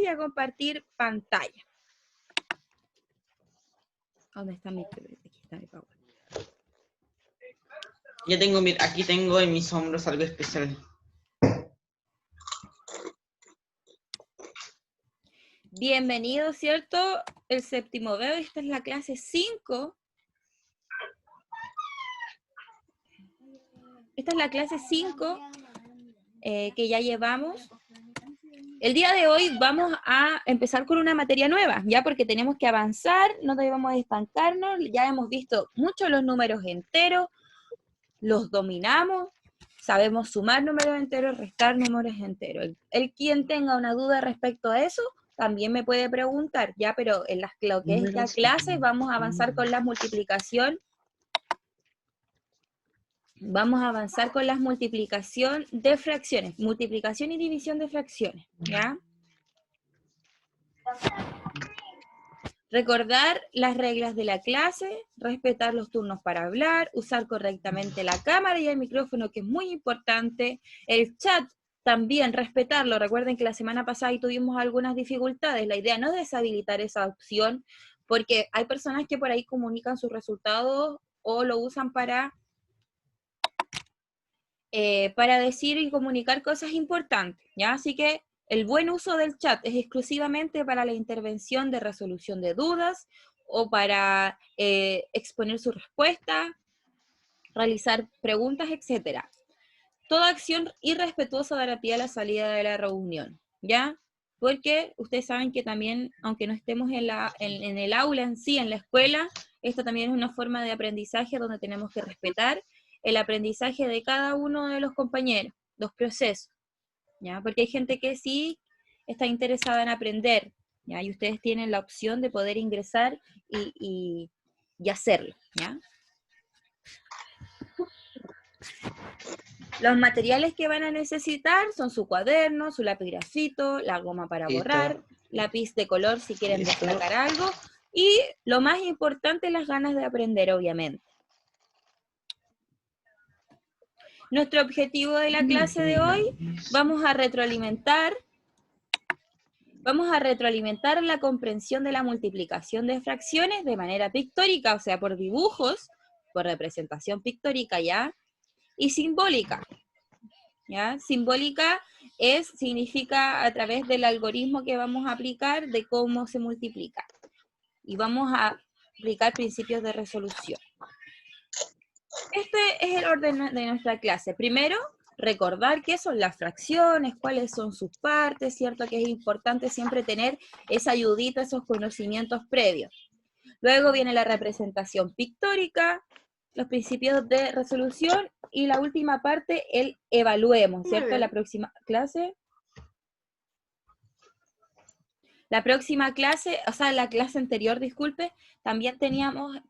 y a compartir pantalla. ¿Dónde está mi? Aquí está mi PowerPoint. Ya tengo, aquí tengo en mis hombros algo especial. Bienvenido, ¿cierto? El séptimo B, esta es la clase 5. Esta es la clase 5 que ya llevamos. El día de hoy vamos a empezar con una materia nueva, ya porque tenemos que avanzar, no debemos estancarnos, ya hemos visto mucho los números enteros, los dominamos, sabemos sumar números enteros, restar números enteros. El quien tenga una duda respecto a eso, también me puede preguntar, ya, pero en lo que es la clase vamos a avanzar con la multiplicación. Vamos a avanzar con la multiplicación de fracciones, multiplicación y división de fracciones, ¿ya? Recordar las reglas de la clase, respetar los turnos para hablar, usar correctamente la cámara y el micrófono, que es muy importante. El chat también, respetarlo. Recuerden que la semana pasada tuvimos algunas dificultades. La idea no es deshabilitar esa opción, porque hay personas que por ahí comunican sus resultados o lo usan para decir y comunicar cosas importantes, ¿ya? Así que el buen uso del chat es exclusivamente para la intervención de resolución de dudas o para exponer su respuesta, realizar preguntas, etc. Toda acción irrespetuosa dará pie a la salida de la reunión, ¿ya? Porque ustedes saben que también, aunque no estemos en el aula en sí, en la escuela, esta también es una forma de aprendizaje donde tenemos que respetar el aprendizaje de cada uno de los compañeros, los procesos, ¿ya? Porque hay gente que sí está interesada en aprender, ¿ya? Y ustedes tienen la opción de poder ingresar y hacerlo, ¿ya? Los materiales que van a necesitar son su cuaderno, su lapigrafito, la goma para borrar, lápiz de color si quieren destacar algo, y lo más importante, las ganas de aprender, obviamente. Nuestro objetivo de la clase de hoy, vamos a retroalimentar la comprensión de la multiplicación de fracciones de manera pictórica, o sea, por dibujos, por representación pictórica, ¿ya? Y simbólica, ¿ya? Simbólica significa a través del algoritmo que vamos a aplicar de cómo se multiplica. Y vamos a aplicar principios de resolución. Este es el orden de nuestra clase. Primero, recordar qué son las fracciones, cuáles son sus partes, ¿cierto? Que es importante siempre tener esa ayudita, esos conocimientos previos. Luego viene la representación pictórica, los principios de resolución y la última parte, el evaluemos, ¿cierto? La próxima clase. La próxima clase, o sea, la clase anterior, disculpe, también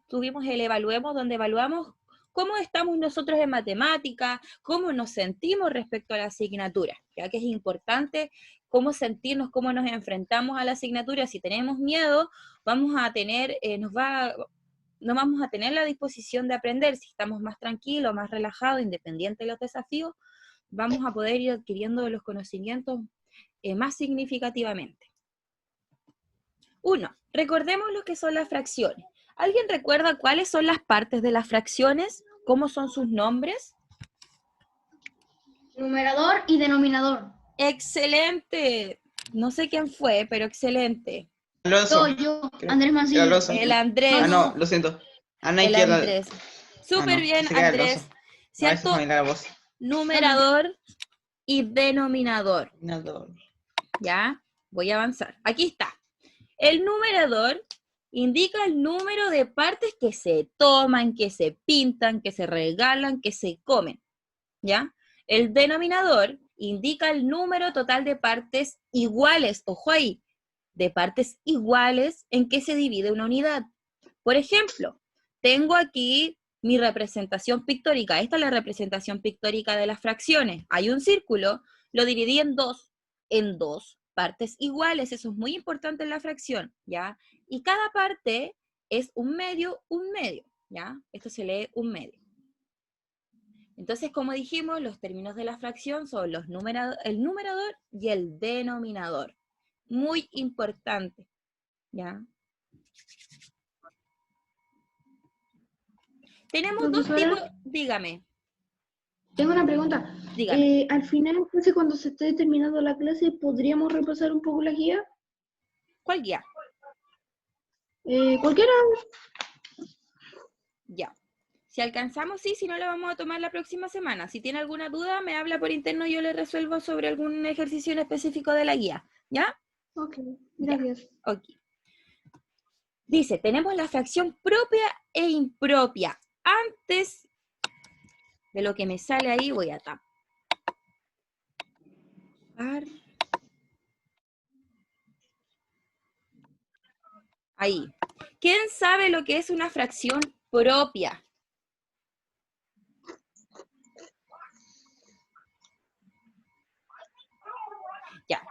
tuvimos el evaluemos, donde evaluamos cómo estamos nosotros en matemática, cómo nos sentimos respecto a la asignatura, ya que es importante cómo sentirnos, cómo nos enfrentamos a la asignatura. Si tenemos miedo, vamos a tener, no vamos a tener la disposición de aprender. Si estamos más tranquilos, más relajados, independientes de los desafíos, vamos a poder ir adquiriendo los conocimientos más significativamente. 1. Recordemos lo que son las fracciones. ¿Alguien recuerda cuáles son las partes de las fracciones? ¿Cómo son sus nombres? Numerador y denominador. ¡Excelente! No sé quién fue, pero excelente. Alonso. Yo, Andrés Mancilla. Alonso. El Andrés. Ah, no, lo siento. Ana El izquierda. Andrés. Súper bien, Andrés. ¿Cierto? Numerador y denominador. ¿Ya? Voy a avanzar. Aquí está. El numerador indica el número de partes que se toman, que se pintan, que se regalan, que se comen, ¿ya? El denominador indica el número total de partes iguales, ojo ahí, de partes iguales en que se divide una unidad. Por ejemplo, tengo aquí mi representación pictórica. Esta es la representación pictórica de las fracciones. Hay un círculo, lo dividí en dos partes iguales. Eso es muy importante en la fracción, ¿ya? Y cada parte es un medio, ¿ya? Esto se lee un medio. Entonces, como dijimos, los términos de la fracción son el numerador y el denominador. muy importante, ¿ya? Tenemos dos tipos, dígame. Tengo una pregunta. Dígame. Al final, entonces, cuando se esté terminando la clase, ¿podríamos repasar un poco la guía? ¿Cuál guía? Cualquiera. Ya. Si alcanzamos, sí, si no, la vamos a tomar la próxima semana. Si tiene alguna duda, me habla por interno y yo le resuelvo sobre algún ejercicio en específico de la guía, ¿ya? Ok, gracias. Ya. Ok. Dice, tenemos la fracción propia e impropia. Antes de lo que me sale ahí, voy a tapar. Ahí. ¿Quién sabe lo que es una fracción propia? Ya,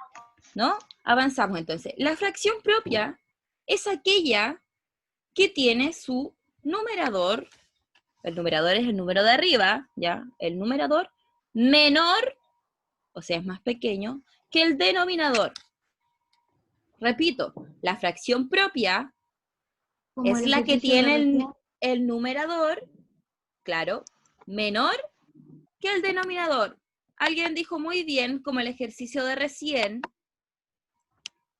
¿no? Avanzamos entonces. La fracción propia es aquella que tiene su numerador, el numerador es el número de arriba, ¿ya? El numerador menor, o sea, es más pequeño, que el denominador. Repito, la fracción propia es la que tiene el numerador, claro, menor que el denominador. Alguien dijo muy bien, como el ejercicio de recién,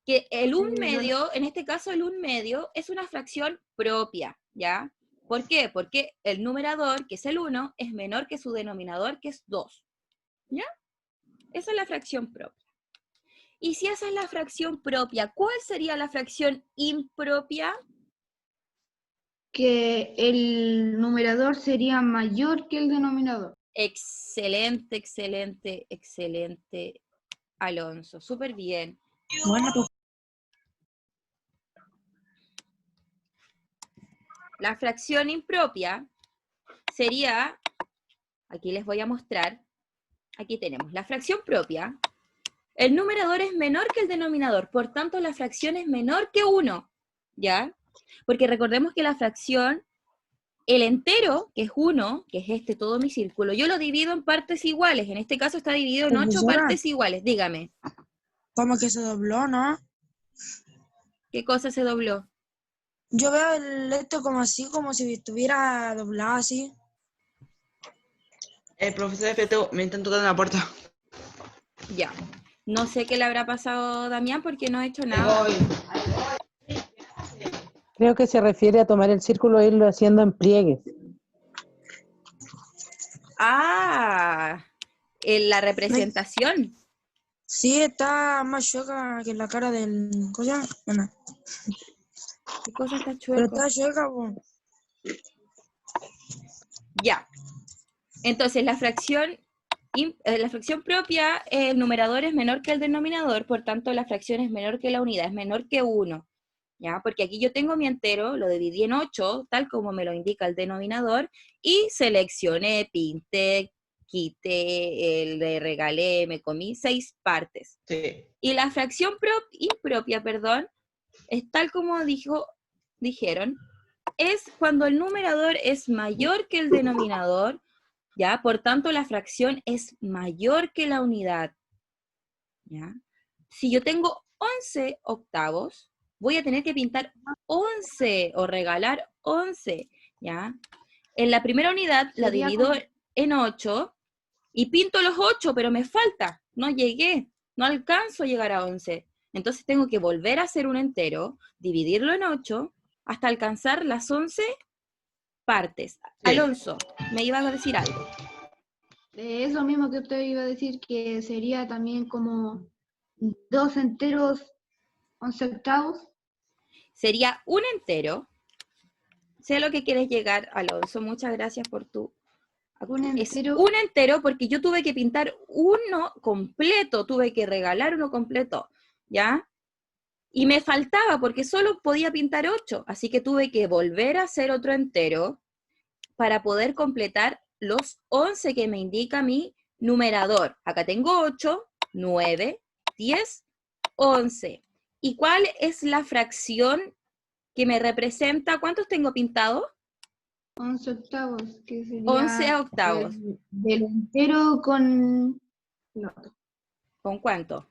que el 1/2, en este caso el 1/2, es una fracción propia, ¿ya? ¿Por qué? Porque el numerador, que es el 1, es menor que su denominador, que es 2, ¿ya? Esa es la fracción propia. Y si esa es la fracción propia, ¿cuál sería la fracción impropia? Que el numerador sería mayor que el denominador. Excelente, excelente, excelente, Alonso. Súper bien. Bueno, La fracción impropia sería, aquí les voy a mostrar, aquí tenemos la fracción propia. El numerador es menor que el denominador, por tanto la fracción es menor que 1, ¿ya? Porque recordemos que la fracción, el entero, que es 1, que es este todo mi círculo, yo lo divido en partes iguales, en este caso está dividido en 8 partes iguales, dígame. como que se dobló, ¿no? ¿Qué cosa se dobló? Yo veo el esto como así, como si estuviera doblado así. Profesor FT, me intento dar la puerta. Ya. No sé qué le habrá pasado a Damián porque no ha hecho nada. Creo que se refiere a tomar el círculo e irlo haciendo en pliegues. Ah, en la representación. Sí, está más chueca que la cara del... ¿Cómo se llama? Bueno, ¿Qué cosa está pero chueco? está chueca, po. Ya. Entonces, la fracción propia, el numerador es menor que el denominador, por tanto, la fracción es menor que la unidad, es menor que 1. ¿Ya? Porque aquí yo tengo mi entero, lo dividí en 8, tal como me lo indica el denominador, y seleccioné, pinté, quité, le regalé, me comí 6 partes. Sí. Y la fracción impropia, perdón, es tal como dijeron, es cuando el numerador es mayor que el denominador, ¿ya? Por tanto, la fracción es mayor que la unidad, ¿ya? Si yo tengo 11 octavos, voy a tener que pintar 11 o regalar 11, ¿ya? En la primera unidad la divido en 8 y pinto los 8, pero me falta, no llegué, no alcanzo a llegar a 11. Entonces tengo que volver a hacer un entero, dividirlo en 8, hasta alcanzar las 11 partes. Sí. Alonso, me ibas a decir algo. Eso mismo que usted iba a decir, que sería también como 2 enteros 11 octavos. Sería un entero. Sé a lo que quieres llegar, Alonso. Muchas gracias por tu... Es un entero porque yo tuve que pintar uno completo, tuve que regalar uno completo, ¿ya? Y me faltaba porque solo podía pintar 8, así que tuve que volver a hacer otro entero para poder completar los 11 que me indica mi numerador. Acá tengo 8, 9, 10, 11. ¿Y cuál es la fracción que me representa? ¿Cuántos tengo pintados? 11 octavos, que sería 11 octavos. Del entero con... No. ¿Con cuánto?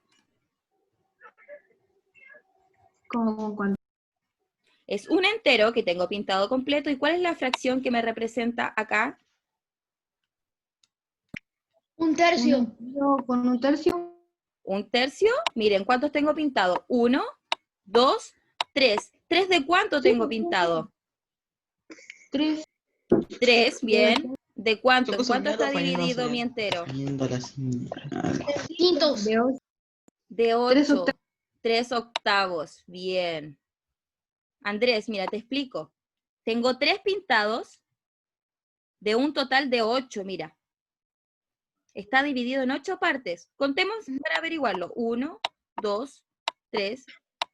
¿Cómo cuánto? Es un entero que tengo pintado completo. ¿Y cuál es la fracción que me representa acá? Un tercio. Con un tercio. Un tercio. Miren, ¿cuántos tengo pintado? 1, 2, 3. ¿3 de cuánto tengo pintado? 3. 3, bien. ¿De cuánto? ¿En cuánto está Poniendo dividido los mi entero? Quintos. De 8. De 3 8. octavos. 3 octavos. Bien. Andrés, mira, te explico. Tengo 3 pintados de un total de 8, mira. Está dividido en 8 partes. Contemos para averiguarlo. 1, 2, 3,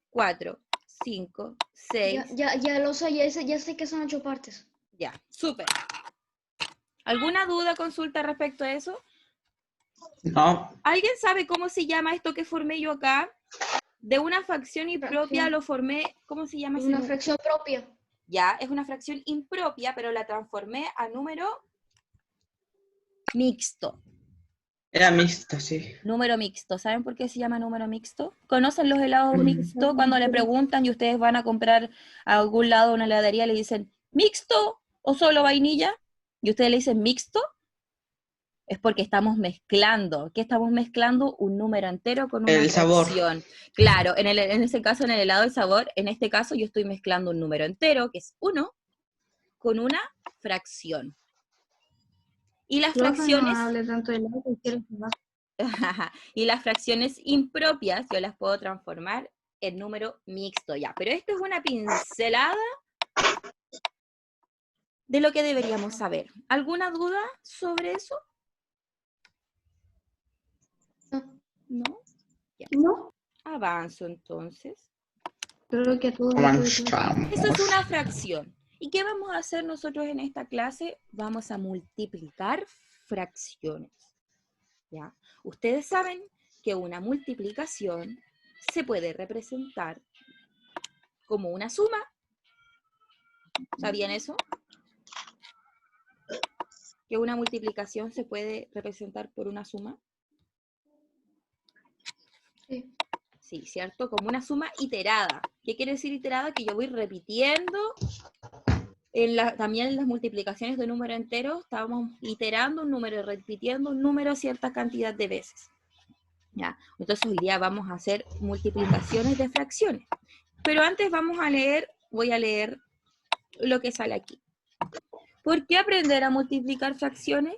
4, 5, 6. Ya lo sé, ya sé que son 8 partes. Ya, súper. ¿Alguna duda, consulta respecto a eso? No. ¿Alguien sabe cómo se llama esto que formé yo acá? De una fracción impropia lo formé, ¿cómo se llama ese Una número? fracción propia. Ya, es una fracción impropia, pero la transformé a número mixto. Era mixto, sí. Número mixto. ¿Saben por qué se llama número mixto? ¿Conocen los helados mixtos? Cuando le preguntan y ustedes van a comprar a algún lado una heladería, le dicen, ¿mixto o solo vainilla? Y ustedes le dicen, ¿mixto? Es porque estamos mezclando. ¿Qué estamos mezclando? Un número entero con una El sabor. fracción. Claro, en ese caso, en el helado del sabor, en este caso yo estoy mezclando un número entero, que es 1, con una fracción. Y las fracciones... No hable tanto de helado que quiero jugar. y las fracciones impropias yo las puedo transformar en número mixto ya. Pero esto es una pincelada de lo que deberíamos saber. ¿Alguna duda sobre eso? ¿No? Ya. No. Avanzo entonces. Creo que todo. Eso es una fracción. ¿Y qué vamos a hacer nosotros en esta clase? Vamos a multiplicar fracciones. ¿Ya? Ustedes saben que una multiplicación se puede representar como una suma. ¿Sabían eso? Que una multiplicación se puede representar por una suma. Sí. Sí, ¿cierto? Como una suma iterada. ¿Qué quiere decir iterada? Que yo voy repitiendo. También en las multiplicaciones de número entero, estábamos iterando un número, repitiendo un número cierta cantidad de veces. ¿Ya? Entonces hoy día vamos a hacer multiplicaciones de fracciones. Pero antes voy a leer lo que sale aquí. ¿Por qué aprender a multiplicar fracciones?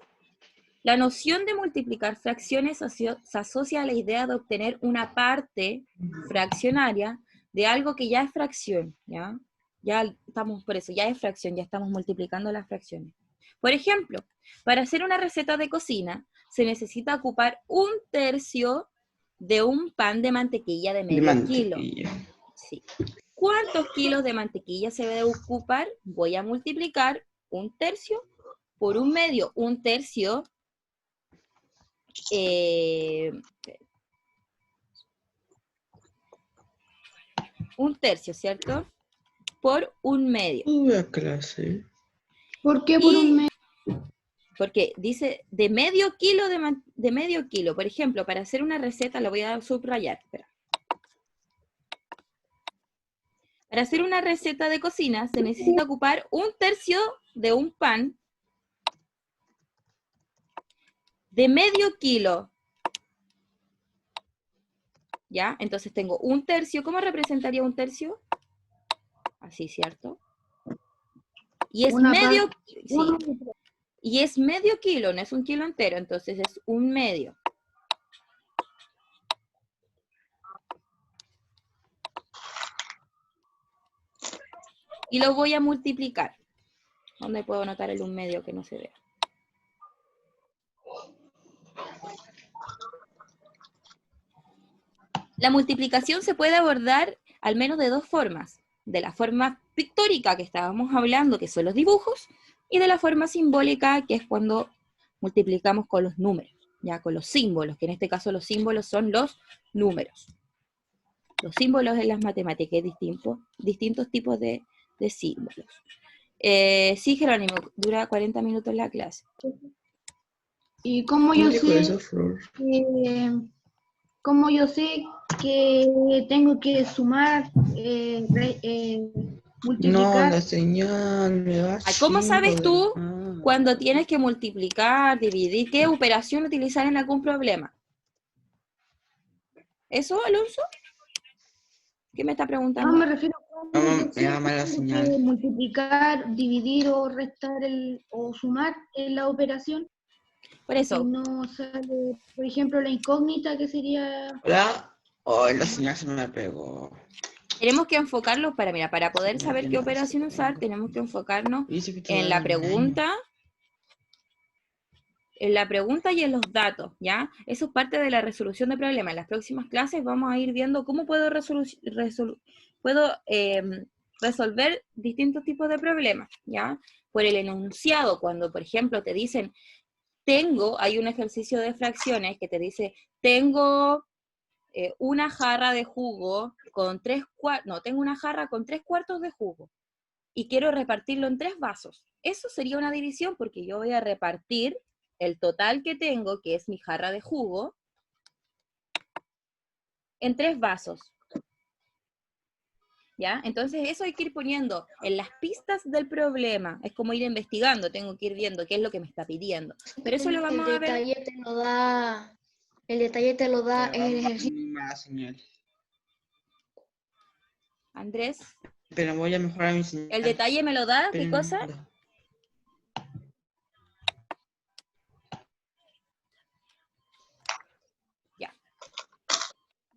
La noción de multiplicar fracciones se asocia a la idea de obtener una parte fraccionaria de algo que ya es fracción, ¿ya? Ya estamos, por eso, ya es fracción, ya estamos multiplicando las fracciones. Por ejemplo, para hacer una receta de cocina, se necesita ocupar 1/3 de un pan de mantequilla de medio kilo. Sí. ¿Cuántos kilos de mantequilla se debe ocupar? Voy a multiplicar 1/3 por 1/2. 1/3 1/3, ¿cierto? Por 1/2. Clase. ¿Por qué por un mes? Porque dice de medio kilo. Por ejemplo, para hacer una receta, la voy a subrayar. Espera. Para hacer una receta de cocina se necesita ocupar 1/3 de un pan de medio kilo. ¿Ya? Entonces tengo 1/3. ¿Cómo representaría 1/3? Así, ¿cierto? Y es medio... Sí. Y es medio kilo, no es un kilo entero, entonces es 1/2. Y lo voy a multiplicar. ¿Dónde puedo anotar el 1/2 que no se vea? La multiplicación se puede abordar al menos de 2 formas. De la forma pictórica que estábamos hablando, que son los dibujos, y de la forma simbólica, que es cuando multiplicamos con los números, ya con los símbolos, que en este caso los símbolos son los números. Los símbolos en las matemáticas hay distintos tipos de símbolos. Sí, Jerónimo, dura 40 minutos la clase. ¿Y cómo yo sé ¿cómo yo sé que tengo que sumar, No, multiplicar? la señal me va Ay, ¿cómo sabes chido, tú ¿verdad? cuando tienes que multiplicar, dividir, qué operación utilizar en algún problema? ¿Eso, Alonso? ¿Qué me está No, preguntando? me refiero a cómo No, yo me sé da que mala tengo señal. que multiplicar, dividir o restar o sumar en la operación. Por Y eso, no sale, por ejemplo, la incógnita que sería... Hola. Oh, la señal se me pegó. tenemos que enfocarlo para poder Señal saber de qué mal operación usar, segundo. tenemos que enfocarnos Dice que en todavía la pregunta y en los datos, ¿ya? Eso es parte de la resolución de problemas. En las próximas clases vamos a ir viendo cómo puedo resolver distintos tipos de problemas, ¿ya? Por el enunciado, cuando, por ejemplo, te dicen, hay un ejercicio de fracciones que te dice, tengo una jarra de jugo con tengo una jarra con 3/4 de jugo y quiero repartirlo en 3 vasos. Eso sería una división porque yo voy a repartir el total que tengo, que es mi jarra de jugo, en 3 vasos. ¿Ya? Entonces eso hay que ir poniendo en las pistas del problema. Es como ir investigando, tengo que ir viendo qué es lo que me está pidiendo. Pero eso lo vamos a ver. El detalle te lo da el ejercicio. mala señal. Andrés, Pero voy a mejorar mi señal. ¿el detalle me lo da? ¿Qué cosa? Ya.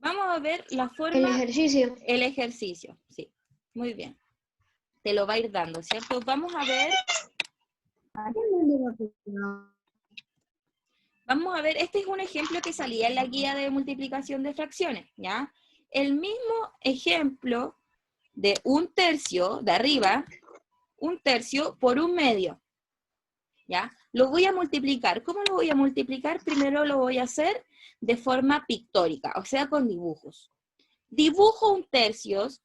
Vamos a ver la forma. El ejercicio. El ejercicio, sí. Muy bien. Te lo va a ir dando, ¿cierto? Vamos a ver. Vamos a ver, este es un ejemplo que salía en la guía de multiplicación de fracciones, ¿ya? El mismo ejemplo de 1/3 de arriba, 1/3 por 1/2, ¿ya? Lo voy a multiplicar. ¿Cómo lo voy a multiplicar? Primero lo voy a hacer de forma pictórica, o sea, con dibujos. Dibujo 1/3.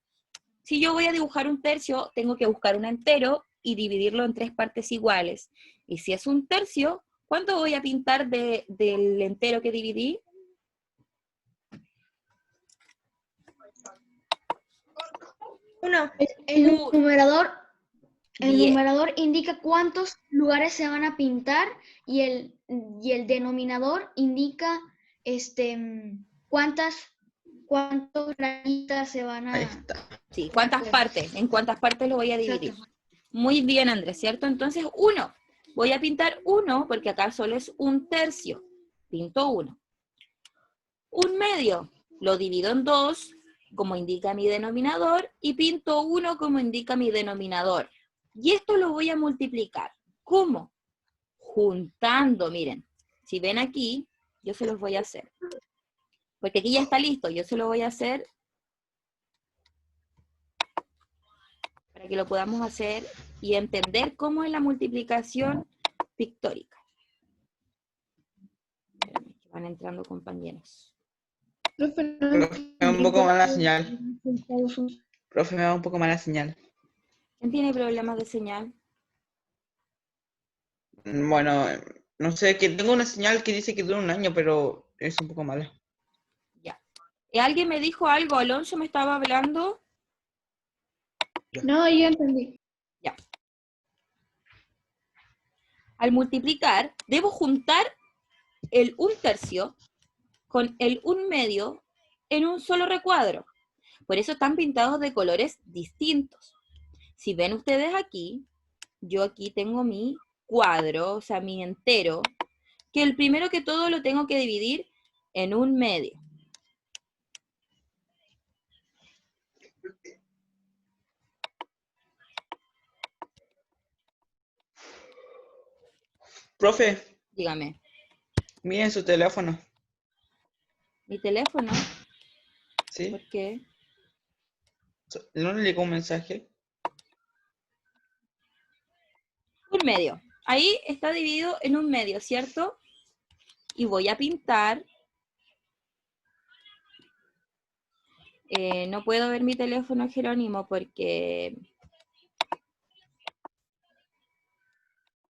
Si yo voy a dibujar 1/3, tengo que buscar un entero y dividirlo en 3 partes iguales. Y si es 1/3, ¿cuánto voy a pintar del entero que dividí? Uno. El Bien. numerador indica cuántos lugares se van a pintar y el denominador indica cuántas rayitas se van Ahí a... está. Sí, ¿cuántas partes? ¿En cuántas partes lo voy a dividir? Exacto. Muy bien, Andrés, ¿cierto? Entonces, 1. Voy a pintar 1 porque acá solo es 1/3. Pinto 1. 1/2. Lo divido en 2, como indica mi denominador, y pinto 1 como indica mi denominador. Y esto lo voy a multiplicar. ¿Cómo? Juntando, miren. Si ven aquí, yo se los voy a hacer. Porque aquí ya está listo, yo se lo voy a hacer para que lo podamos hacer y entender cómo es la multiplicación pictórica. Espérame, que van entrando compañeros. Profe, me da un poco mala señal. Profe, me da un poco mala señal. ¿Quién tiene problemas de señal? Bueno, no sé, que tengo una señal que dice que dura 1 año, pero es un poco mala. Ya. ¿Alguien me dijo algo? ¿Alonso me estaba hablando? No, yo entendí. Ya. Al multiplicar, debo juntar el 1/3 con el 1/2 en un solo recuadro. Por eso están pintados de colores distintos. Si ven ustedes aquí, yo aquí tengo mi cuadro, o sea, mi entero, que el primero que todo lo tengo que dividir en 1/2. Profe, Dígame, miren su teléfono. mi teléfono, ¿Sí? ¿por qué? ¿No le llegó un mensaje? 1/2. Ahí está dividido en 1/2, ¿cierto? Y voy a pintar. No puedo ver mi teléfono, Jerónimo, porque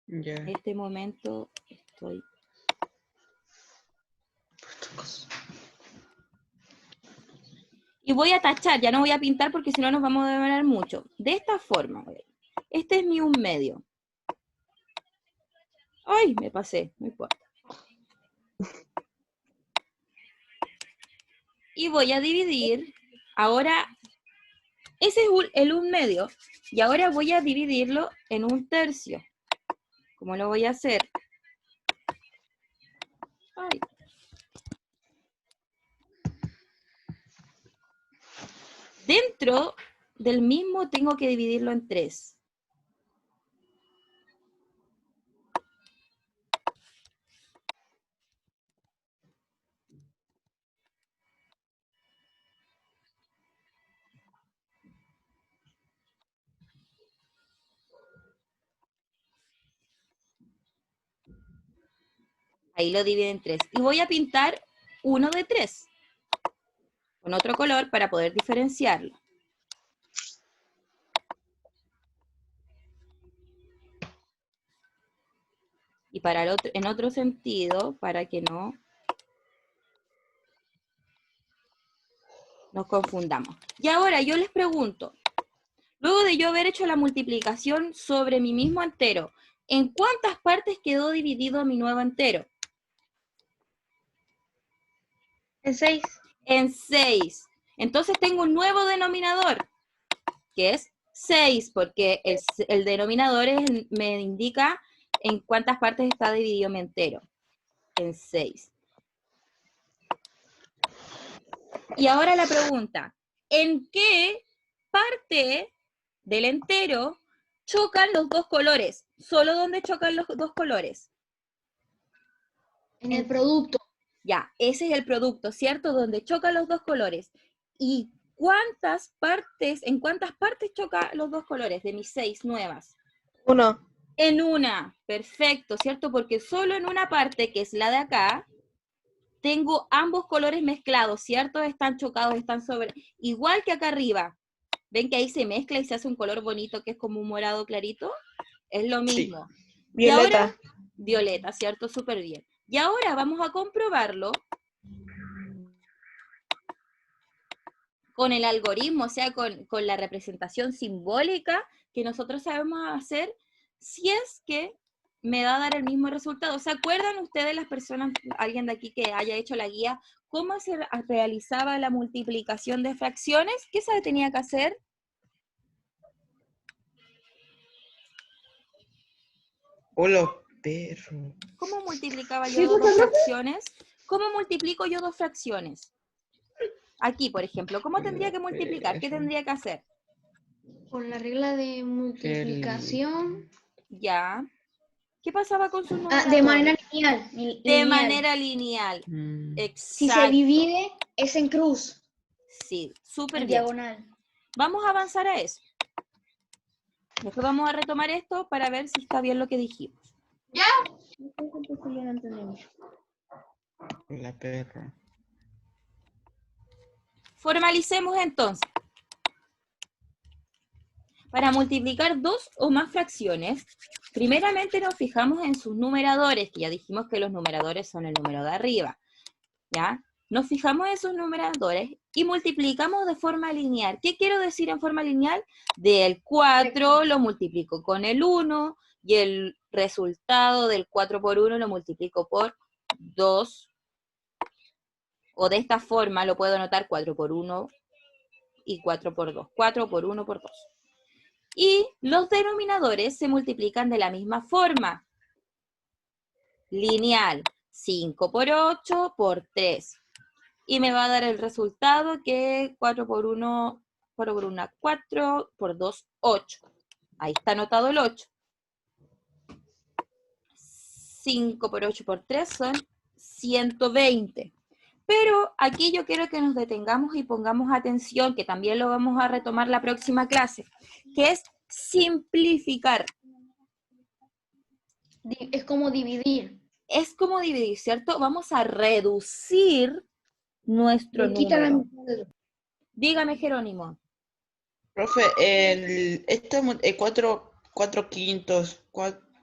Ya. en este momento estoy... Y voy a tachar, ya no voy a pintar porque si no nos vamos a demorar mucho. De esta forma, este es mi 1/2. ¡Ay! Me pasé, no importa. Y voy a dividir, ahora, ese es el 1/2, y ahora voy a dividirlo en 1/3. ¿Cómo lo voy a hacer? Ay. Dentro del mismo tengo que dividirlo en 3. Ahí lo divido en 3. Y voy a pintar uno de 3 con otro color para poder diferenciarlo. Y para el otro, en otro sentido, para que no nos confundamos. Y ahora yo les pregunto, luego de yo haber hecho la multiplicación sobre mi mismo entero, ¿en cuántas partes quedó dividido mi nuevo entero? En 6. En 6. Entonces tengo un nuevo denominador, que es 6, porque el denominador me indica en cuántas partes está dividido mi entero. En 6. Y ahora la pregunta, ¿en qué parte del entero chocan los dos colores? ¿Solo donde chocan los dos colores? En el producto. Ya, ese es el producto, ¿cierto? Donde chocan los dos colores. ¿Y en cuántas partes chocan los dos colores de mis 6 nuevas? 1. En una, perfecto, ¿cierto? Porque solo en una parte, que es la de acá, tengo ambos colores mezclados, ¿cierto? Están chocados, están sobre... Igual que acá arriba. ¿Ven que ahí se mezcla y se hace un color bonito que es como un morado clarito? Es lo mismo. Sí. Violeta. Violeta, ¿cierto? Súper bien. Y ahora vamos a comprobarlo con el algoritmo, o sea, con la representación simbólica que nosotros sabemos hacer, si es que me va a dar el mismo resultado. ¿Se acuerdan ustedes, las personas, alguien de aquí que haya hecho la guía, cómo se realizaba la multiplicación de fracciones? ¿Qué se tenía que hacer? Hola, perro. ¿Cómo multiplicaba yo dos fracciones? ¿Cómo multiplico yo dos fracciones? Aquí, por ejemplo, ¿cómo tendría que multiplicar? ¿Qué tendría que hacer? Con la regla de multiplicación. Ya. ¿Qué pasaba con sus numeradores? De manera lineal. De manera lineal. Exacto. Si se divide, es en cruz. Sí, súper en bien. Diagonal. Vamos a avanzar a eso. Después vamos a retomar esto para ver si está bien lo que dijimos. ¿Ya? La perra. Formalicemos entonces. Para multiplicar dos o más fracciones, primeramente nos fijamos en sus numeradores, que ya dijimos que los numeradores son el número de arriba, ¿ya? Nos fijamos en sus numeradores y multiplicamos de forma lineal. ¿Qué quiero decir en forma lineal? Del 4 lo multiplico con el 1 y el resultado del 4 por 1 lo multiplico por 2. O de esta forma lo puedo anotar 4 por 1 y 4 por 2. 4 por 1 por 2. Y los denominadores se multiplican de la misma forma. Lineal, 5 por 8 por 3. Y me va a dar el resultado que 4 por 1, 4 por 1, 4, por 2, 8. Ahí está anotado el 8. 5 por 8 por 3 son 120. Pero aquí yo quiero que nos detengamos y pongamos atención, que también lo vamos a retomar la próxima clase, que es simplificar. Es como dividir. Es como dividir, ¿cierto? Vamos a reducir nuestro número. Dígame, Jerónimo. Profe, esto es 4 quintos,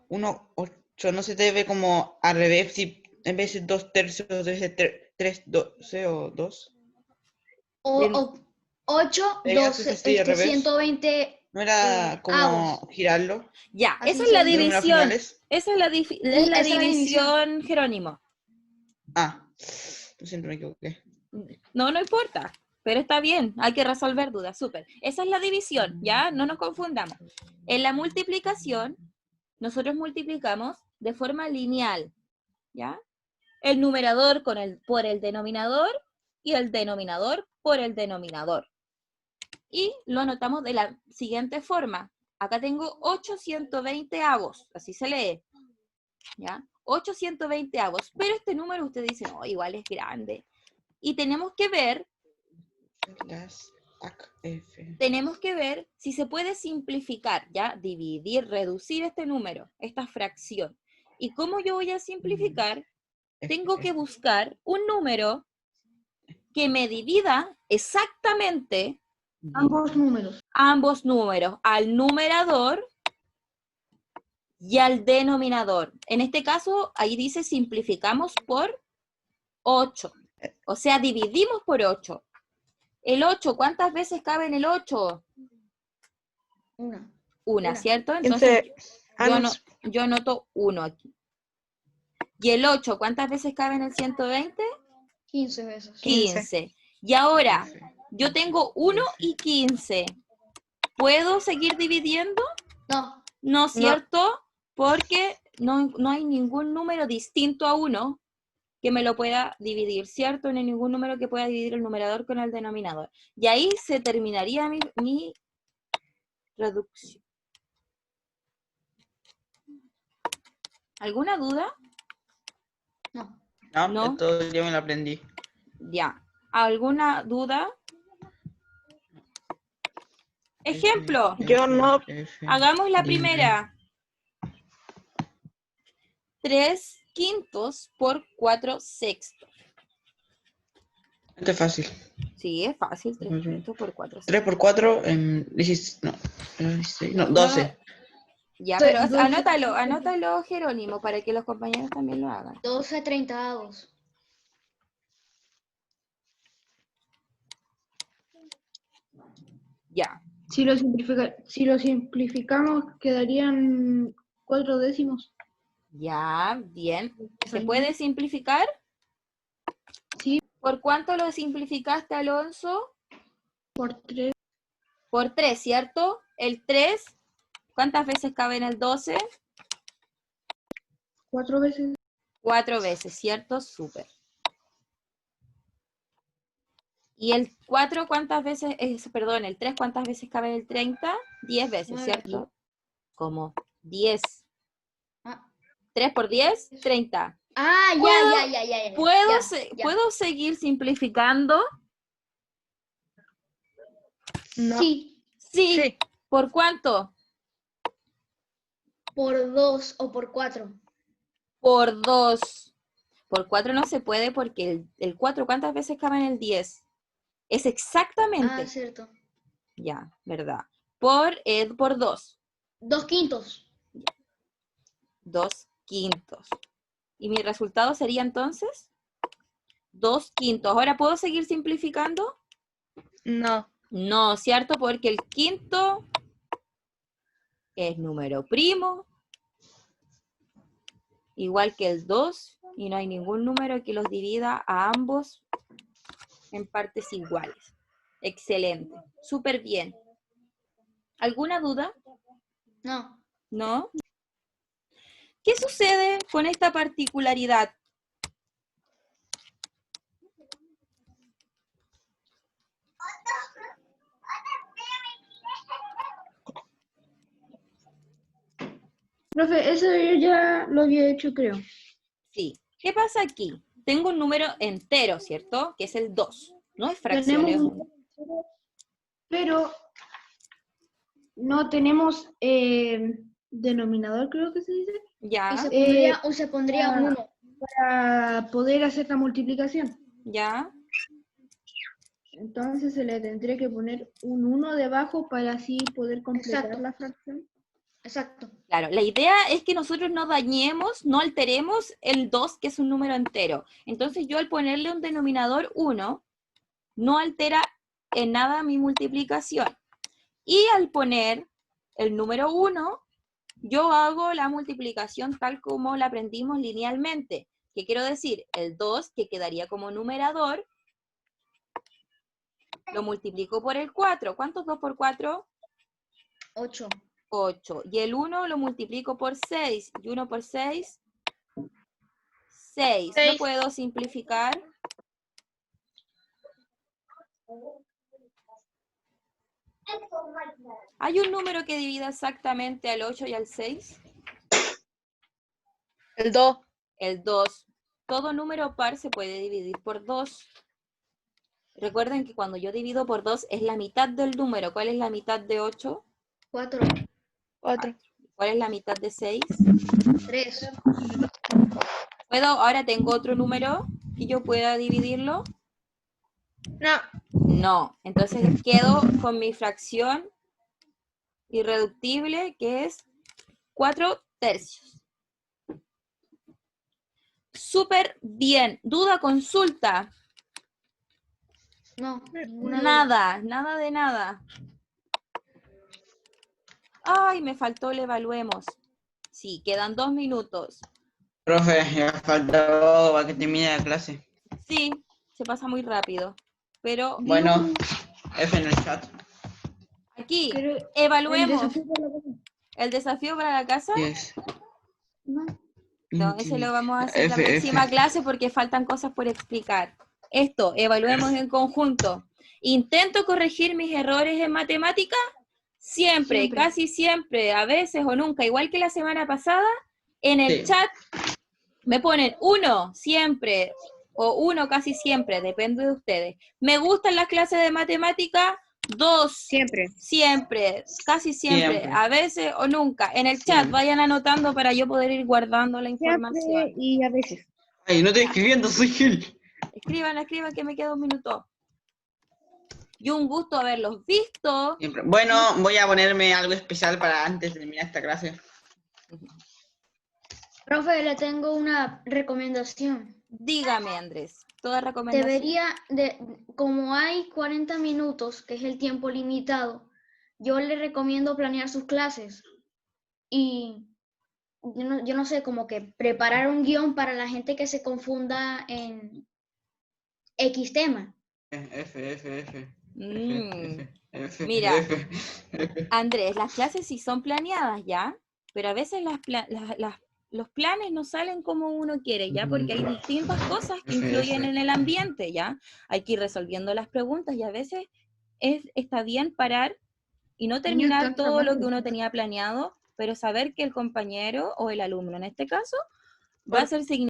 1, 8, no se debe como al revés, si en vez de 2 tercios debe ser 3 12 o 2. 8, Pegas 12, esto y al revés. 120. ¿No era como avos. girarlo? Ya, Así esa es la se dice. ¿Números división. finales? Esa es la, es Sí, la esa es la división. división, Jerónimo. Ah, lo siento, me equivoqué. No, no importa, pero está bien, hay que resolver dudas, súper. Esa es la división, ¿ya? No nos confundamos. En la multiplicación, nosotros multiplicamos de forma lineal, ¿ya? El numerador por el denominador y el denominador por el denominador. Y lo anotamos de la siguiente forma. Acá tengo 820avos, así se lee, ¿ya? 820avos, pero este número usted dice, no, igual es grande. Y tenemos que ver si se puede simplificar, ¿ya? Dividir, reducir este número, esta fracción. ¿Y cómo yo voy a simplificar? Tengo que buscar un número que me divida exactamente Ambos números. ambos números, al numerador y al denominador. En este caso, ahí dice simplificamos por 8. O sea, dividimos por 8. El 8, ¿cuántas veces cabe en el 8? Una, ¿cierto? Entonces, yo anoto 1 aquí. ¿Y el 8, cuántas veces cabe en el 120? 15 veces. 15. Y ahora, yo tengo 1 y 15. ¿Puedo seguir dividiendo? No. No, ¿cierto? Porque no hay ningún número distinto a 1 que me lo pueda dividir, ¿cierto? No hay ningún número que pueda dividir el numerador con el denominador. Y ahí se terminaría mi reducción. ¿Alguna duda? No, esto ya me lo aprendí. Ya. ¿Alguna duda? Ejemplo. Yo no. Hagamos la primera. 3/5 por 4/6. Esto es fácil. Sí, es fácil. 3/5 por 4/6. 3 por 4, 12. Ya, pero anótalo, Jerónimo, para que los compañeros también lo hagan. 12 30avos. Ya. Si lo simplificamos, quedarían 4 décimos. Ya, bien. ¿Se puede simplificar? Sí. ¿Por cuánto lo simplificaste, Alonso? Por 3. Por 3, ¿cierto? El 3, ¿cuántas veces cabe en el 12? 4 veces. 4 veces, ¿cierto? Súper. ¿Y el 4 cuántas veces, el 3 cuántas veces cabe en el 30? 10 veces, ¿cierto? Como 10. 3 por 10, 30. Ah, ya. ¿Puedo seguir simplificando? No. Sí. ¿Por cuánto? Por 2 o por 4. Por 2. Por 4 no se puede porque el 4, ¿cuántas veces cabe en el 10? Es exactamente. Ah, cierto. Ya, ¿verdad? Por 2. 2/5. 2/5. ¿Y mi resultado sería entonces? 2/5. ¿Ahora puedo seguir simplificando? No. No, ¿cierto? Porque el quinto es número primo, igual que el 2, y no hay ningún número que los divida a ambos en partes iguales. Excelente, súper bien. ¿Alguna duda? No. ¿No? ¿Qué sucede con esta particularidad? Profe, eso yo ya lo había hecho, creo. Sí. ¿Qué pasa aquí? Tengo un número entero, ¿cierto? Que es el 2. No es fracción. Pero no tenemos denominador, creo que se dice. Ya. Y se pondría 1. Para poder hacer la multiplicación. Ya. Entonces se le tendría que poner un 1 debajo para así poder completar la fracción. Exacto. Claro, la idea es que nosotros no dañemos, no alteremos el 2, que es un número entero. Entonces yo al ponerle un denominador 1, no altera en nada mi multiplicación. Y al poner el número 1, yo hago la multiplicación tal como la aprendimos linealmente. ¿Qué quiero decir? El 2, que quedaría como numerador, lo multiplico por el 4. ¿Cuánto es 2 por 4? 8. 8. Y el 1 lo multiplico por 6. Y 1 por 6, 6. ¿No puedo simplificar? ¿Hay un número que divida exactamente al 8 y al 6? El 2. El 2. Todo número par se puede dividir por 2. Recuerden que cuando yo divido por 2 es la mitad del número. ¿Cuál es la mitad de 8? 4. 4. ¿Cuál es la mitad de 6? 3. ¿Puedo? Ahora tengo otro número que yo pueda dividirlo. No. No. Entonces quedo con mi fracción irreductible, que es 4 tercios. Súper bien. ¿Duda, consulta? No, ninguna duda. Nada, nada de nada. Ay, me faltó el evaluemos. Sí, quedan 2 minutos. Profe, ya falta poco para que termine la clase. Sí, se pasa muy rápido. Pero Bueno, F en el chat. aquí, Pero evaluemos. el desafío para la casa, ¿El desafío para la casa? Yes. No. No, ese lo vamos a hacer la F, próxima F. clase porque faltan cosas por explicar. Esto, evaluemos en conjunto. ¿Intento corregir mis errores en matemática? Siempre, Siempre. casi siempre, a veces o nunca. Igual que la semana pasada, en el Sí. chat me ponen 1 siempre o 1 casi siempre, depende de ustedes. ¿Me gustan las clases de matemática? 2 Siempre. siempre, casi siempre, Siempre. a veces o nunca. En el chat Siempre. vayan anotando para yo poder ir guardando la información. Siempre y a veces. Ay, no estoy escribiendo, soy Gil. Escriban, escriban que me queda 1 minuto. Y un gusto haberlos visto. Siempre. Bueno, voy a ponerme algo especial para antes de terminar esta clase. Profe, le tengo una recomendación. Dígame, Andrés, toda recomendación. Debería como hay 40 minutos, que es el tiempo limitado, yo le recomiendo planear sus clases. Y yo no sé, como que preparar un guión para la gente que se confunda en X tema. F. Mira, Andrés, las clases sí son planeadas ya, pero a veces los planes no salen como uno quiere, ¿ya? Porque hay distintas cosas que influyen en el ambiente, ¿ya? Hay que ir resolviendo las preguntas y a veces está bien parar y no terminar todo lo que uno tenía planeado, pero saber que el compañero o el alumno, en este caso, va a ser significativo.